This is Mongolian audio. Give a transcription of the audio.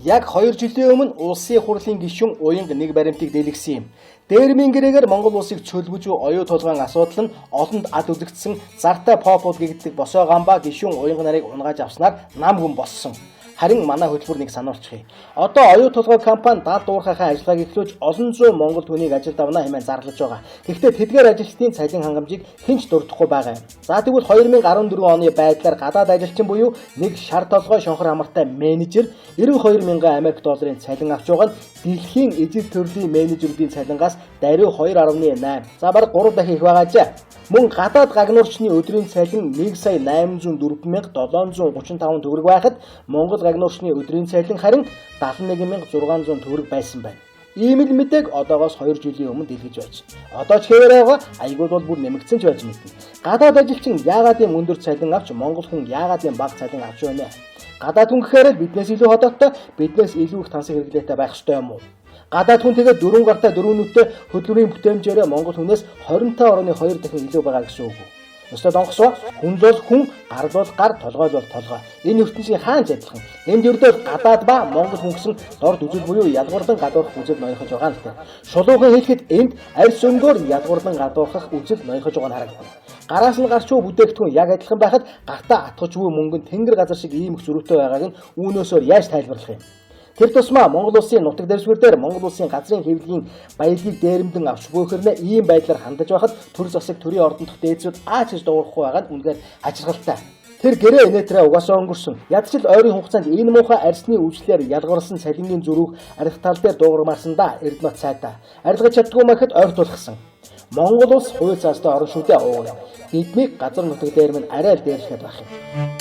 Яг 2 жилийн өмнө улсын хурлын гишүүн уянга нэг баримтыг дэлгэсэн юм. Дээрмийн гэрээгээр Монгол улсыг чөлбөж буй оюу толгойн асуудал нь олонд ад үзэгдсэн зартай попол гэгддэг босоо гамбаа гишүүн уянга нарыг унгааж авснаар нам хүн болсон. Харин манай хөтөлбөр нэг сануулчих. Одоо оюу толгой компани дад уурхайхаа ажиллагааг эхлүүлж олон зуун монгол түүнийг ажилд авна хэмээн зарлаж байгаа. Гэхдээ тэдгээр ажилчдын цалин хангамжийг хэн ч дурдахгүй байгаа юм. За тэгвэл 2014 оны байдлаар гадаад ажилчин буюу нэг шар толгой шонхор амартай менежер 92 мянган Америк долларын цалин авч байгаа нь дэлхийн ижил төрлийн менежерүүдийн цалингаас даруй 2.8. За бараг 3 дахин их байгаа жаа. Мөн гадаад гагнуурчны өдрийн цалин 1,804,735 төгрөг байхад Монгол гагнуурчны өдрийн цалин харин 71,600 төгрөг байсан байна. Ийм л мэдээг одоогоос 2 жилийн өмнө дэлгэж байж. Одоо ч хэвээр байгаа айгуул бол бүр нэмэгдсэн ч байж мэднэ. Гадаад ажилчин яагаад ийм өндөр цалин авч Монгол хүн яагаад ийм бага цалин авч байна? Гадаад хүн гэхээр биднээс илүү ходоттой, биднээс илүү их тансаг хэрэглээтэй байх ёстой юм уу? Гадаад хүн тэгээ 4 гартаа 4 нүдтэй хөдөлмөрийн бүтээмжээр Монгол хүнээс 25.2 дахин илүү байгаа гэсэн үг. Өстө донгосоо хүн бол хүн, гар бол гар, толгой бол толгой. Энэ ертөнцийн хаанч адилхан. Энд ердөө гадаад ба Монгол хүн гэсэн дорд үзэл буюу ядгуурдан гадуурх үзэл ноёхож байгаа л дээ. Шулуухан хэлэхэд энд арьс өнгөөр ядгуурдан гадуурхах үзэл ноёхож байгаа нь харагдана. Гараас нь гарч буй бүтээгдэхүүн яг адилхан байхад гартаа атгаж буй мөнгө нь тэнгэр газар шиг ийм их зөрүүтэй байгааг нь үүнөөсөөр яаж тайлбарлах юм? Тэр тусмаа Монгол улсын нутаг дэвсгэр дээр Монгол улсын газрын хэвлэлийн баялагийг дээрэмдэн авч буйхэрнэ ийм байдлаар хандаж байхад төр засаг төрийн ордон дахь дээдсүүд ааж гэж дуурахгүй байгаа нь үнэхээр ажиргалтай. Тэр гэрээ инээтрээ угаасаа өнгөрсөн. Ядчил ойрын хугацаанд энэ муухай арьсны үйлчлэлээр ялгарсан цалингийн зөрүүг арх тал дээр дуугармаарсан да Эрдэнэт цайтаа. Арилгаж чаддгүй мэхэд ойртуулсан. Монгол улс хууль цаастай орон шүү дээ. Биднийг газар нутаг дээр минь арай л дээрлэхэд байх юм.